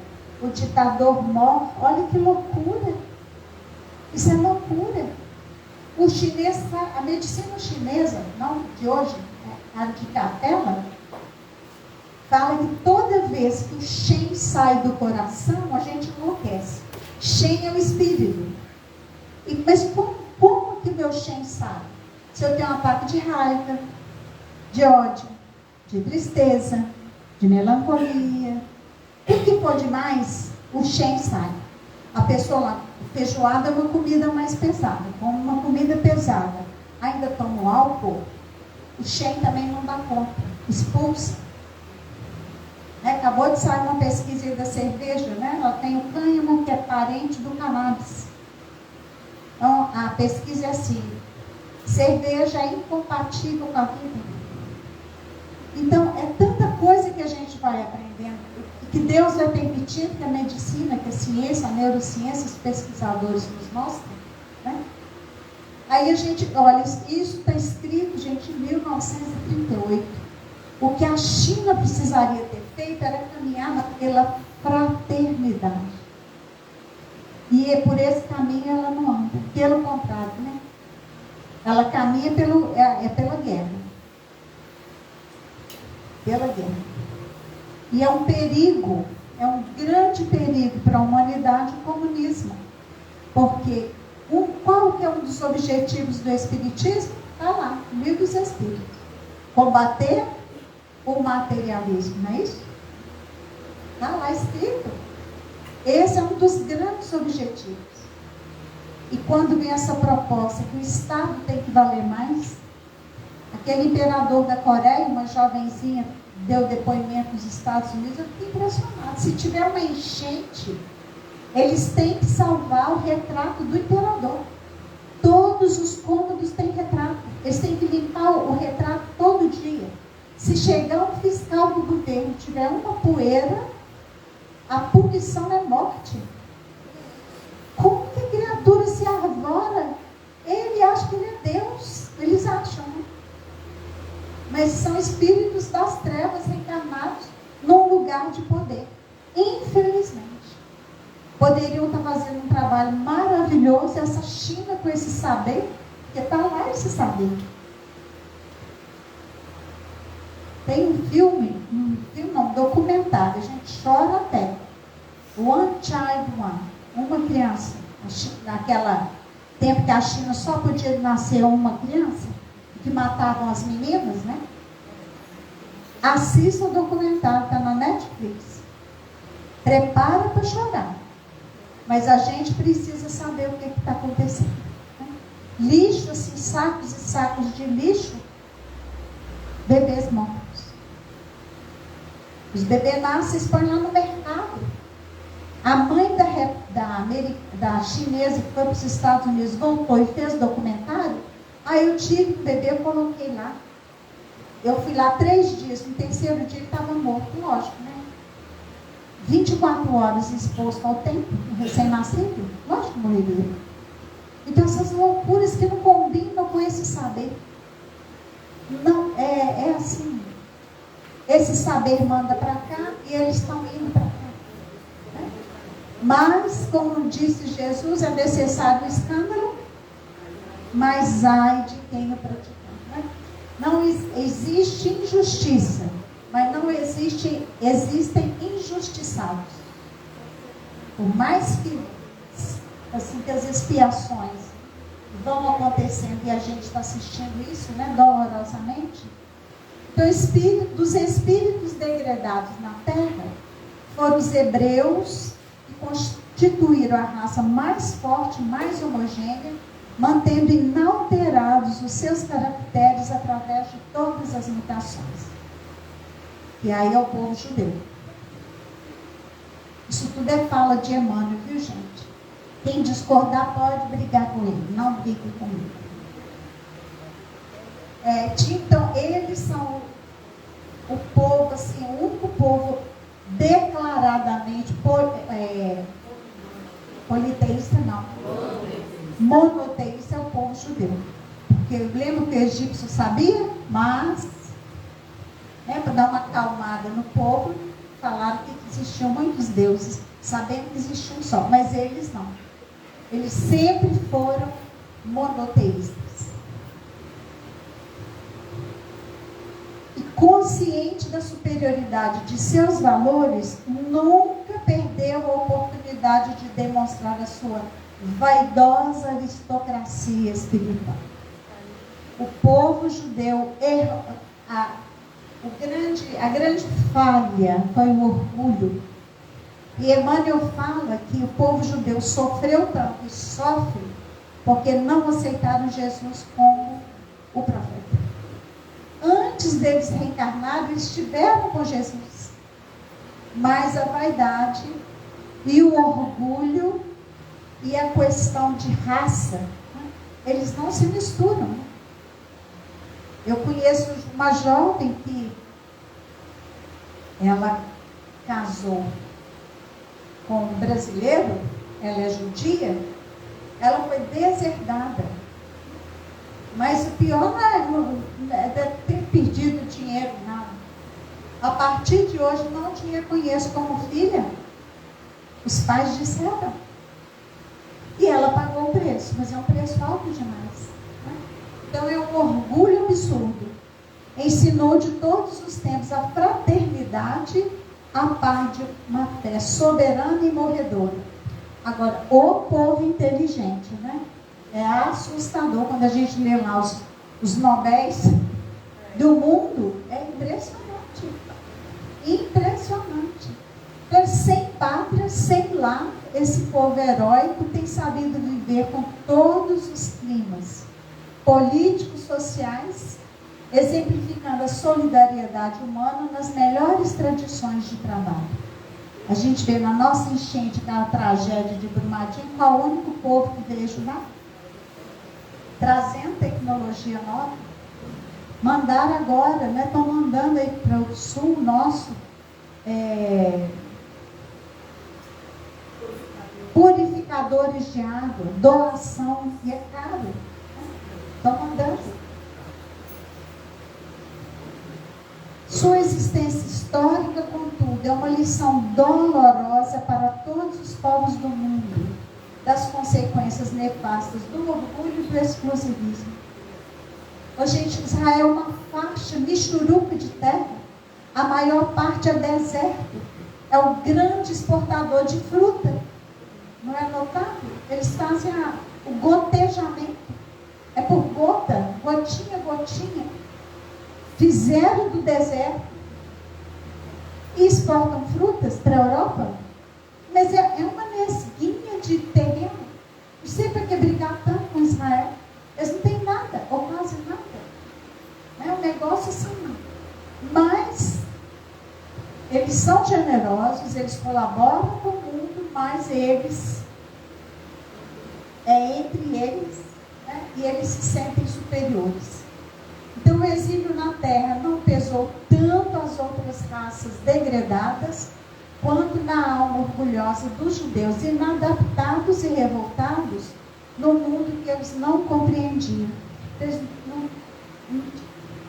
ditador mor. Olha que loucura. Isso é loucura. O chinês, a medicina chinesa, não de hoje, a de Capela, fala que toda vez que o Shen sai do coração, a gente enlouquece. Shen é o espírito. Mas como que meu Shen sai? Se eu tenho um ataque de raiva, de ódio, de tristeza, de melancolia, o que pode mais? O Shen sai. A pessoa lá, feijoada é uma comida mais pesada, como uma comida pesada, ainda toma o álcool, o Shen também não dá conta, expulsa. Acabou de sair uma pesquisa da cerveja, né? Ela tem o cânhamo, que é parente do cannabis. Então, a pesquisa é assim: cerveja é incompatível com a vida. Então, é tanta coisa que a gente vai aprendendo, que Deus vai permitindo que a medicina, que a ciência, a neurociência, os pesquisadores nos mostrem, né? Aí a gente, olha, isso está escrito, gente, em 1938. O que a China precisaria ter feito era caminhar pela fraternidade. E por esse caminho ela não anda. Pelo contrário, né? Ela caminha pela guerra. Pela guerra. E é um perigo é um grande perigo para a humanidade o comunismo. Porque qual que é um dos objetivos do Espiritismo? Está lá, no Livro dos Espíritos. Combater o materialismo, não é isso? Está lá escrito. Esse é um dos grandes objetivos. E quando vem essa proposta que o Estado tem que valer mais, aquele imperador da Coreia, uma jovenzinha, deu depoimento nos Estados Unidos, eu fiquei impressionado. Se tiver uma enchente, eles têm que salvar o retrato do imperador. Todos os cômodos têm retrato. Eles têm que limpar o retrato todo dia. Se chegar um fiscal do governo e tiver uma poeira, a punição é morte. Como que a criatura se arvora? Ele acha que ele é Deus. Eles acham, né? Mas são espíritos das trevas reencarnados num lugar de poder. Infelizmente. Poderiam estar fazendo um trabalho maravilhoso, essa China com esse saber, porque está lá esse saber. Tem um filme não, documentário, a gente chora até. One Child One, uma criança. Naquela tempo que a China só podia nascer uma criança, que matavam as meninas, né? Assista o documentário, está na Netflix. Prepara para chorar. Mas a gente precisa saber o que está acontecendo. Né? Lixo, assim, sacos e sacos de lixo, bebês mortos. Os bebês nascem e põem lá no mercado. A mãe da chinesa que foi para os Estados Unidos voltou e fez documentário. Aí eu tive um bebê, eu coloquei lá. Eu fui lá 3 dias, no terceiro dia ele estava morto, lógico, né? 24 horas exposto ao tempo, recém-nascido, lógico que morreria. Então essas loucuras que não combinam com esse saber. Não, é assim. Esse saber manda para cá e eles estão indo para cá. Né? Mas, como disse Jesus, é necessário o escândalo, mas ai de quem o pratica. Né? Não existe injustiça, mas não existem injustiçados. Por mais que, assim, que as expiações vão acontecendo e a gente está assistindo isso, né, dolorosamente. Então, dos espíritos degradados na Terra, foram os hebreus que constituíram a raça mais forte, mais homogênea, mantendo inalterados os seus caracteres através de todas as mutações. E aí é o povo judeu. Isso tudo é fala de Emmanuel, viu, gente? Quem discordar pode brigar com ele, não brigue comigo. Então, eles são o povo, assim, o único povo declaradamente politeísta, não. Monoteísta é o povo judeu. Porque eu lembro que o egípcio sabia, mas, para dar uma acalmada no povo, falaram que existiam muitos deuses, sabendo que existia um só, mas eles não. Eles sempre foram monoteístas. E consciente da superioridade de seus valores, nunca perdeu a oportunidade de demonstrar a sua vaidosa aristocracia espiritual. O povo judeu errou. A grande falha foi o orgulho. E Emmanuel fala que o povo judeu sofreu tanto e sofre porque não aceitaram Jesus como o profeta. Antes deles reencarnarem, eles estiveram com Jesus. Mas a vaidade e o orgulho e a questão de raça, eles não se misturam. Eu conheço uma jovem que ela casou com um brasileiro, ela é judia, ela foi deserdada. Mas o pior não é ter perdido dinheiro, não. A partir de hoje não te reconheço como filha. Os pais disseram. E ela pagou o preço, mas é um preço alto demais. Né? Então é um orgulho absurdo. Ensinou de todos os tempos a fraternidade a par de uma fé soberana e morredora. Agora, o povo inteligente, né? É assustador quando a gente lê lá os Nobéis do mundo. É impressionante. Impressionante. Então, sem pátria, sem lar, esse povo heróico tem sabido viver com todos os climas políticos, sociais, exemplificando a solidariedade humana nas melhores tradições de trabalho. A gente vê na nossa enchente, aquela tragédia de Brumadinho, qual o único povo que veio ajudar? Trazendo tecnologia nova. Mandaram agora, né? Estão mandando aí para o sul nosso purificadores de água, doação, e é caro. Estão mandando. Sua existência histórica, contudo, é uma lição dolorosa para todos os povos do mundo, das consequências nefastas do orgulho e do exclusivismo. Ô, gente, Israel é uma faixa michuruca de terra, a maior parte é deserto, é o grande exportador de fruta. Não é notável? Eles fazem o gotejamento, é por gota, gotinha, gotinha. Fizeram do deserto e exportam frutas para a Europa, mas é uma nesguinha de terreno. Não sei para que brigar tanto com Israel. Eles não têm nada, ou quase nada. É um negócio assim. Mas eles são generosos, eles colaboram com o mundo, mas eles, entre eles, né, e eles se sentem superiores. Então, o exílio na terra não pesou tanto as outras raças degradadas, quanto na alma orgulhosa dos judeus, inadaptados e revoltados no mundo que eles não compreendiam. Eles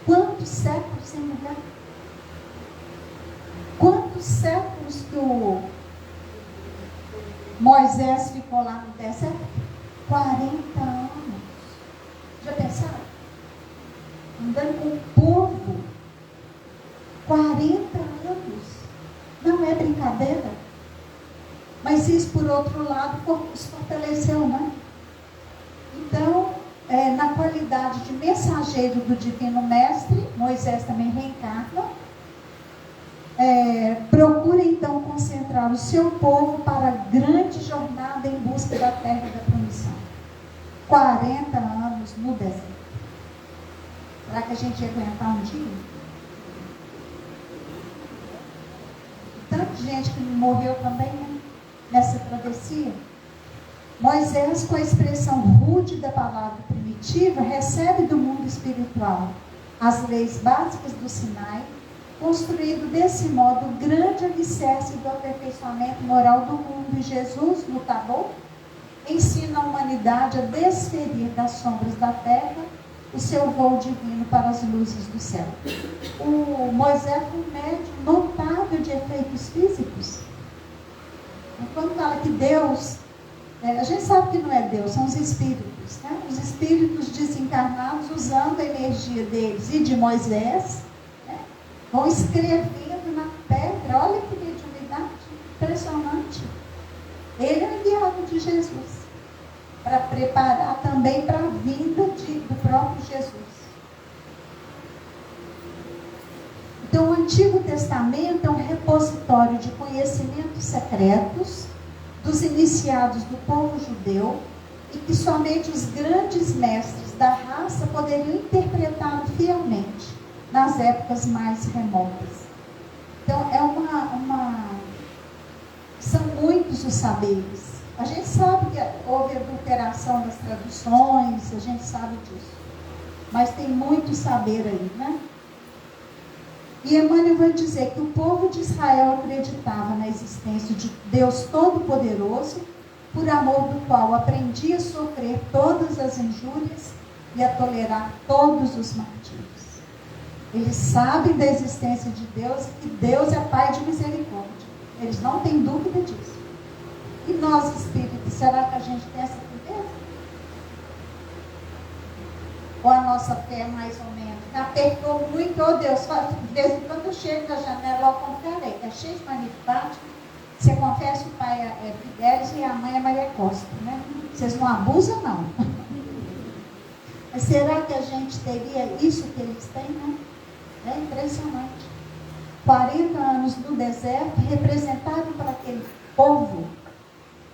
quantos séculos sem lugar? Quantos séculos que o Moisés ficou lá no deserto? 40 anos. Já pensaram? Andando com o povo, 40 anos, não é brincadeira. Mas isso, por outro lado, os fortaleceu, né? Então, na qualidade de mensageiro do Divino Mestre, Moisés também reencarna, procura então concentrar o seu povo para a grande jornada em busca da terra da promissão. 40 anos no deserto. Será que a gente ia aguentar um dia? Tanta gente que morreu também, né, nessa travessia. Moisés, com a expressão rude da palavra primitiva, recebe do mundo espiritual as leis básicas do Sinai, construído desse modo o grande alicerce do aperfeiçoamento moral do mundo. E Jesus, no Tabor, ensina a humanidade a desferir das sombras da terra o seu voo divino para as luzes do céu. O Moisés foi um médium notável de efeitos físicos. Quando fala que Deus, a gente sabe que não é Deus, são os espíritos, né? Os espíritos desencarnados, usando a energia deles e de Moisés, né, vão escrevendo na pedra. Olha que mediunidade impressionante. Ele é o enviado de Jesus, para preparar também para a vinda do próprio Jesus. Então, o Antigo Testamento é um repositório de conhecimentos secretos dos iniciados do povo judeu, e que somente os grandes mestres da raça poderiam interpretá-lo fielmente nas épocas mais remotas. Então, são muitos os saberes. A gente sabe que houve adulteração das traduções, a gente sabe disso. Mas tem muito saber aí, né? E Emmanuel vai dizer que o povo de Israel acreditava na existência de Deus Todo-Poderoso, por amor do qual aprendia a sofrer todas as injúrias e a tolerar todos os martírios. Eles sabem da existência de Deus e que Deus é Pai de misericórdia. Eles não têm dúvida disso. E nós, espíritos, será que a gente tem essa certeza? Ou a nossa fé é mais ou menos? Me apertou muito, oh Deus, de vez em quando eu chego na janela, eu confere, que é cheio de manifestante. Você confessa, o pai é Fidelis e a mãe é Maria Costa, né? Vocês não abusam, não. Mas será que a gente teria isso que eles têm, né? É impressionante. 40 anos no deserto, representaram para aquele povo.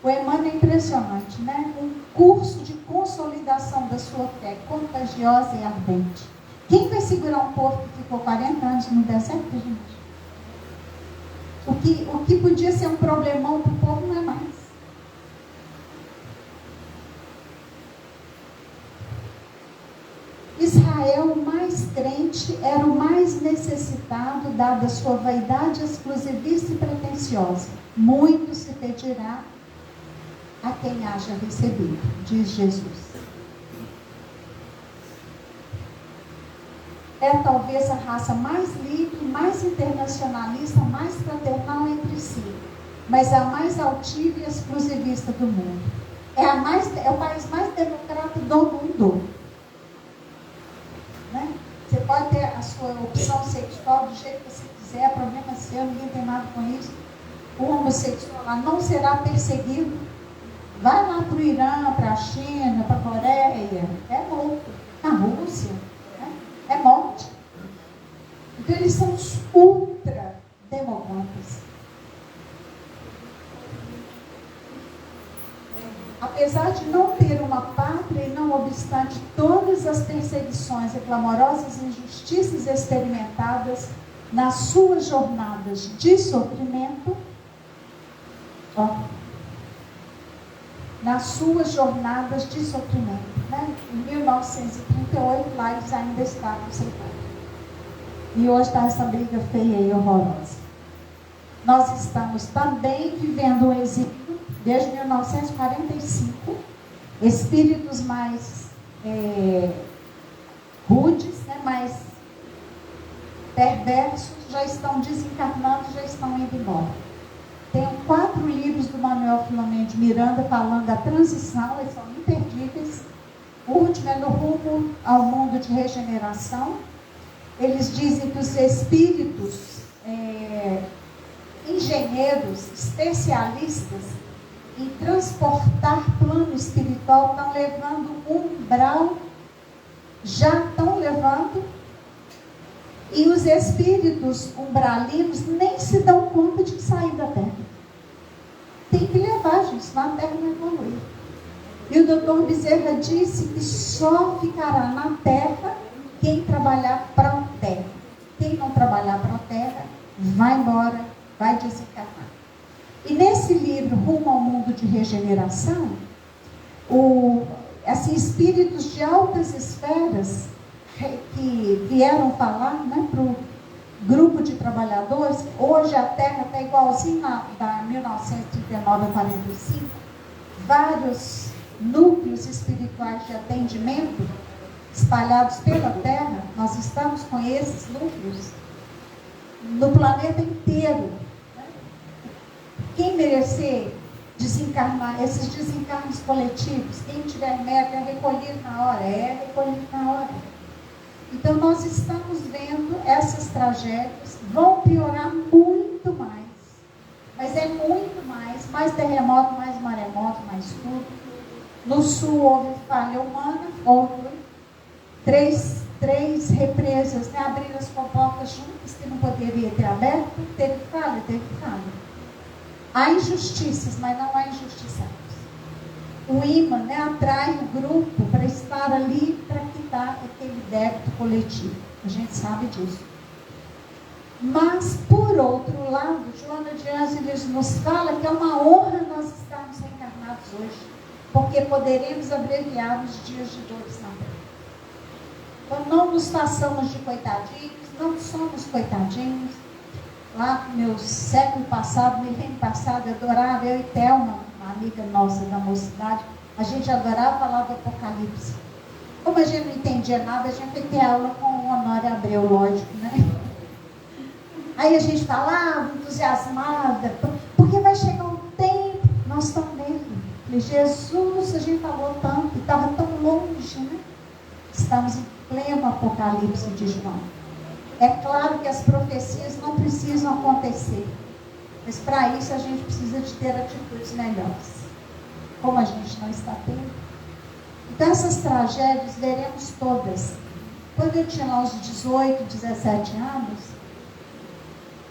O Emmanuel é impressionante, né? Um curso de consolidação da sua fé, contagiosa e ardente. Quem vai segurar um povo que ficou 40 anos no deserto, gente? O que podia ser um problemão para o povo não é mais. Israel, o mais crente, era o mais necessitado, dada a sua vaidade exclusivista e pretensiosa. Muito se pedirá a quem haja recebido, diz Jesus. É talvez a raça mais livre, mais internacionalista, mais fraternal entre si, mas a mais altiva e exclusivista do mundo. É o país mais democrata do mundo. Né? Você pode ter a sua opção sexual do jeito que você quiser, problema seu, ninguém tem nada com isso. O homossexual lá não será perseguido. Vai lá para o Irã, para a China, para a Coreia, é morto. Na Rússia, né? É morte. Então eles são os ultra democratas. Apesar de não ter uma pátria e não obstante todas as perseguições e clamorosas injustiças experimentadas nas suas jornadas de sofrimento, né? Em 1938, lá eles ainda estavam sem pátria. E hoje está essa briga feia e horrorosa. Nós estamos também vivendo um exílio desde 1945, espíritos mais rudes, né, mais perversos, já estão desencarnando, já estão indo embora. Tenho 4 livros do Manuel Filomeno de Miranda falando da transição, eles são imperdíveis. O último é No Rumo ao Mundo de Regeneração. Eles dizem que os espíritos engenheiros, especialistas em transportar plano espiritual, estão levando um umbral, já estão levando, e os espíritos umbralinos nem se dão conta de sair da Terra. Tem que levar, gente, senão a Terra não evolui. E o doutor Bezerra disse que só ficará na Terra quem trabalhar para a Terra. Quem não trabalhar para a Terra, vai embora, vai desencarnar. E nesse livro, Rumo ao Mundo de Regeneração, espíritos de altas esferas que vieram falar, né, para o grupo de trabalhadores, hoje a Terra está igualzinho da 1939 a 45, vários núcleos espirituais de atendimento espalhados pela Terra, nós estamos com esses núcleos no planeta inteiro. Quem merecer desencarnar, esses desencarnes coletivos, quem tiver meta é recolhido na hora, Então nós estamos vendo essas tragédias, vão piorar muito mais, mas é muito mais terremoto, mais maremoto, mais tudo. No sul houve falha humana, houve três represas, né, abriram as comportas juntas que não poderia ter aberto, teve falha. Há injustiças, mas não há injustiçados. O imã, né, atrai o grupo para estar ali, para quitar aquele débito coletivo. A gente sabe disso. Mas, por outro lado, Joana de Ângeles nos fala que é uma honra nós estarmos reencarnados hoje, porque poderemos abreviar os dias de dores na Terra. Então, não nos façamos de coitadinhos, não somos coitadinhos. Lá no meu século passado, milênio passado, eu adorava, eu e Thelma, uma amiga nossa da mocidade, a gente adorava falar do Apocalipse. Como a gente não entendia nada, a gente foi ter aula com o Honório Abreu, lógico, né? Aí a gente falava, entusiasmada, porque vai chegar um tempo, nós estamos nele. Falei, Jesus, a gente falou tanto, estava tão longe, né? Estamos pleno Apocalipse de João. É claro que as profecias não precisam acontecer, mas para isso a gente precisa de ter atitudes melhores, como a gente não está tendo. Então essas tragédias veremos todas. Quando eu tinha lá uns 18, 17 anos,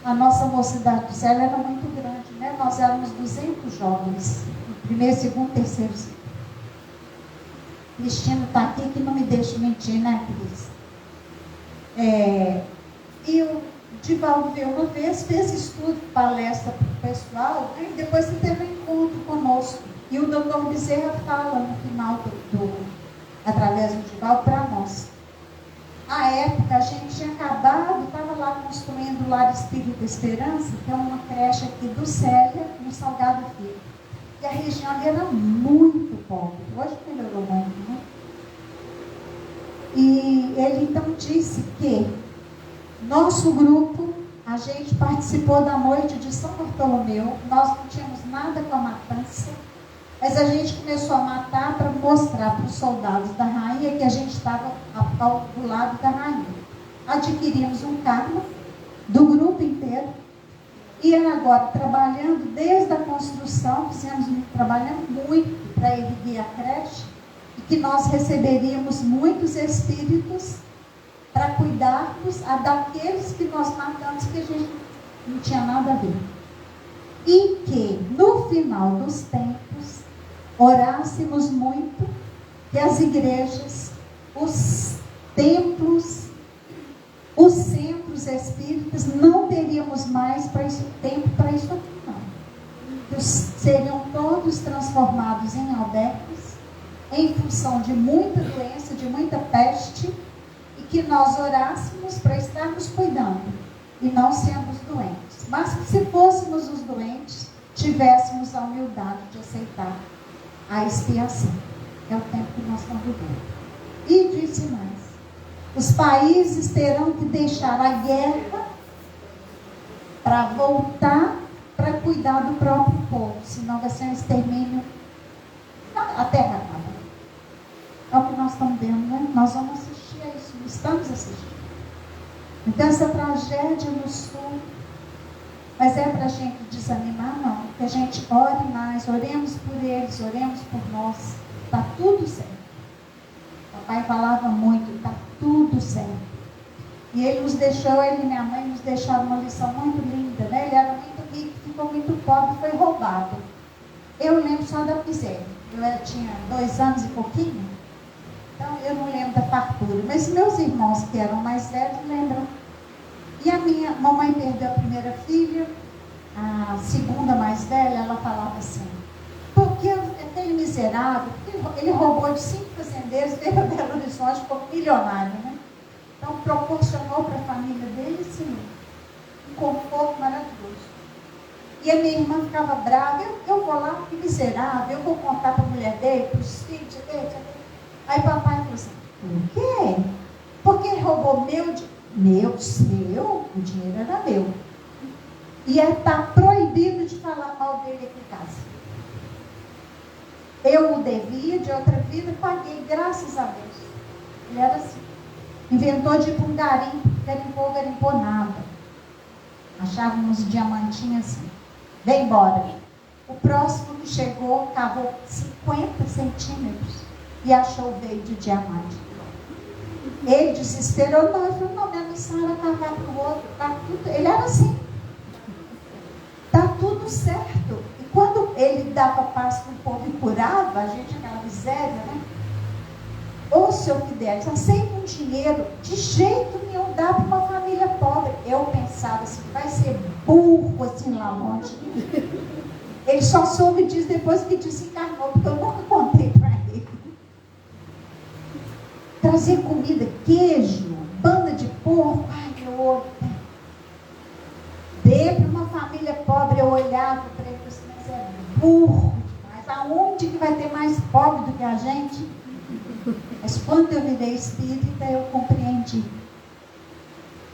a nossa mocidade do céu era muito grande, né? Nós éramos 200 jovens, no primeiro, segundo, terceiro ciclo. Cristina está aqui, que não me deixa mentir, né, Cris? E o Divaldo veio uma vez, fez estudo, palestra para o pessoal, e depois ele teve um encontro conosco. E o doutor Bezerra fala no final através do Divaldo para nós. À época, a gente tinha acabado, estava lá construindo o Lar Espírita Esperança, que é uma creche aqui do Célia, no Salgado Filho. E a região ali era muito pobre. Hoje melhorou muito, né? E ele então disse que nosso grupo, a gente participou da noite de São Bartolomeu, nós não tínhamos nada com a matança, mas a gente começou a matar para mostrar para os soldados da rainha que a gente estava do lado da rainha. Adquirimos um carro do grupo inteiro, e agora trabalhando desde a construção, trabalhando muito para erguer a creche, e que nós receberíamos muitos espíritos para cuidarmos daqueles que nós matamos, que a gente não tinha nada a ver. E que no final dos tempos orássemos muito que as igrejas, os templos, os centros espíritas não teríamos mais tempo para isso aqui, não. Seriam todos transformados em albergues, em função de muita doença, de muita peste, e que nós orássemos para estarmos cuidando e não sermos doentes. Mas que se fôssemos os doentes, tivéssemos a humildade de aceitar a expiação. É o tempo que nós estamos vivendo. E disse mais: os países terão que deixar a guerra para voltar para cuidar do próprio povo, senão vai ser um extermínio. A terra acaba. É o que nós estamos vendo, né? Nós vamos assistir a isso, estamos assistindo. Então essa tragédia no sul, mas é para a gente desanimar? Não. Que a gente ore mais, oremos por eles, oremos por nós. Está tudo certo. Papai falava muito, está tudo certo. E ele nos deixou, ele e minha mãe nos deixaram uma lição muito linda, né? Ele era muito rico, ficou muito pobre, foi roubado. Eu lembro só da miséria. Eu tinha 2 anos e pouquinho, então eu não lembro da fartura. Mas meus irmãos, que eram mais velhos, lembram. E a minha mamãe perdeu a primeira filha, a segunda mais velha, ela falava assim: porque aquele miserável, ele roubou de 5 fazendeiros, veio a Belo Horizonte, ficou milionário, né? Então proporcionou para a família dele, sim, um conforto maravilhoso. E a minha irmã ficava brava: eu vou lá, que miserável, eu vou contar para a mulher dele, para os filhos dele. Aí papai falou assim: por quê? Porque ele roubou seu, o dinheiro era meu. E está proibido de falar mal dele aqui em casa. Eu o devia de outra vida, paguei, graças a Deus. Ele era assim. Inventou de ir para um garimpo, garimpou nada. Achava uns diamantinhos assim. Vem embora. O próximo que chegou, cavou 50 centímetros e achou o veio de diamante. Ele desesperou, não, ele falou: não, minha missão era cavar para o outro. Tá tudo. Ele era assim. Está tudo certo. E quando ele dava paz para o povo e curava a gente, aquela miséria, né? Ô, seu Fidelis, aceita um dinheiro, de jeito nenhum dá para uma família pobre. Eu pensava assim: vai ser burro assim lá longe. Ele só soube disso depois que desencarnou, porque eu nunca contei para ele. Trazer comida, queijo, banda de porco, ai, meu olho. Dê para uma família pobre. Eu olhava para ele e disse: mas é burro demais. Aonde que vai ter mais pobre do que a gente? Mas quando eu virei espírita, eu compreendi.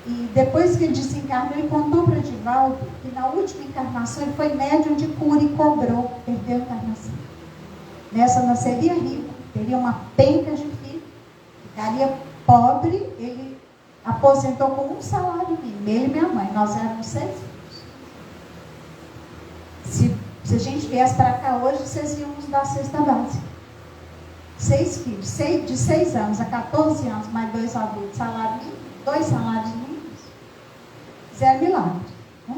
E depois que ele desencarnou, ele contou para Divaldo que na última encarnação ele foi médium de cura e cobrou, perdeu a encarnação. Nessa nasceria rico, teria uma penca de filho, ficaria pobre. pobre, ele aposentou com um salário mínimo. Ele e minha mãe, nós éramos 6 filhos. Se a gente viesse para cá hoje, vocês iam nos dar a cesta básica. 6 filhos, de 6 anos a 14 anos, mais 2 adultos, salário mínimo, 2 salários mínimos, zero milagre. Né?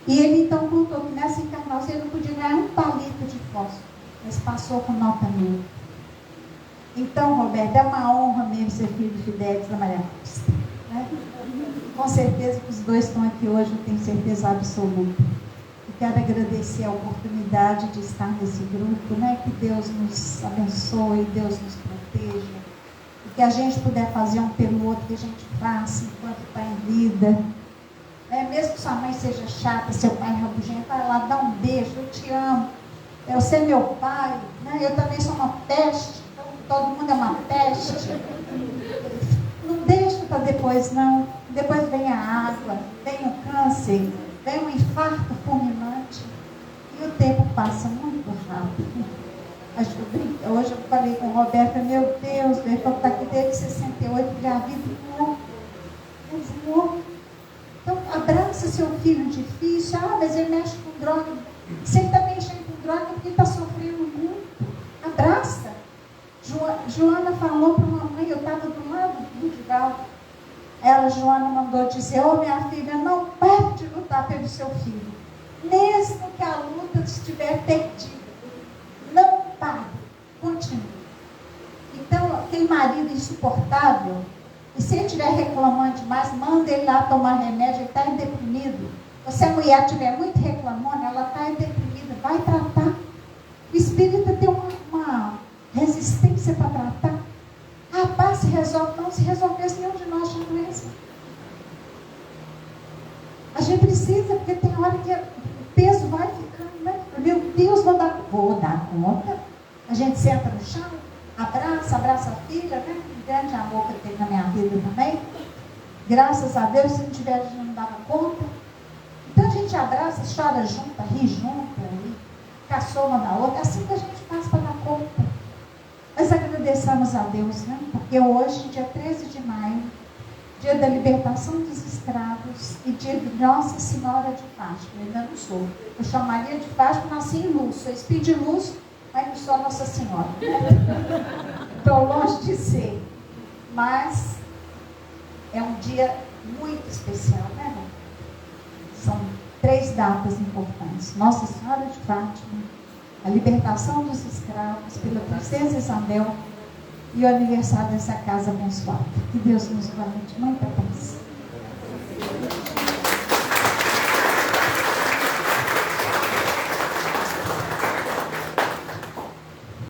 E ele então contou que nessa encarnação ele não podia ganhar um palito de fósforo, mas passou com nota 1000. Então, Roberto, é uma honra mesmo ser filho de Fidélis da Maria Costa. Né? Com certeza que os dois estão aqui hoje, eu tenho certeza absoluta. E quero agradecer a oportunidade de estar nesse grupo, né? Que Deus nos abençoe, Deus nos proteja. E que a gente puder fazer um pelo outro, que a gente faça enquanto está em vida. Mesmo que sua mãe seja chata, seu pai rabugento, vai lá, dá um beijo, eu te amo. Você é meu pai, né? Eu também sou uma peste, todo mundo é uma peste. Não deixa para depois, não. Depois vem a água, vem o câncer, vem um infarto fulminante. E o tempo passa muito rápido. Hoje eu falei com o Roberto, meu Deus, ele falou que está aqui desde 68, já a vida voou. Ele voou. Então, abraça seu filho difícil. Mas ele mexe com droga. Se ele está mexendo com droga, é porque ele está sofrendo muito. Abraça. Joana falou para uma mãe, eu estava do lado do Divaldo. Joana mandou dizer, minha filha, não pare de lutar pelo seu filho. Mesmo que a luta estiver perdida. Não pare. Continue. Então, aquele marido insuportável, e se ele estiver reclamando demais, manda ele lá tomar remédio, ele está deprimido. Ou se a mulher estiver muito reclamando, ela está deprimida, vai tratar. O espírito tem uma resistência para tratar. Rapaz, se resolve, não se resolvesse nenhum de nós tinha doença. A gente precisa, porque tem hora que o peso vai ficando, né? Meu Deus, vou dar conta. A gente senta no chão, abraça a filha, né? Um grande amor que tem na minha vida também. Graças a Deus, se não tiver, a gente não dava conta. Então a gente abraça, chora junto, ri junto, caçou uma da outra. É assim que a gente faz para dar conta. Mas agradeçamos a Deus, né? Porque hoje, dia 13 de maio, dia da libertação dos escravos e dia de Nossa Senhora de Fátima. Eu ainda não sou. Eu chamaria de Fátima, nasci em luz. Sou espírito de luz, mas não sou Nossa Senhora. Estou longe de ser. Mas é um dia muito especial, né, irmão? São 3 datas importantes. Nossa Senhora de Fátima, a libertação dos escravos pela princesa Isabel e o aniversário dessa casa abençoada. Que Deus nos guarde de muita paz.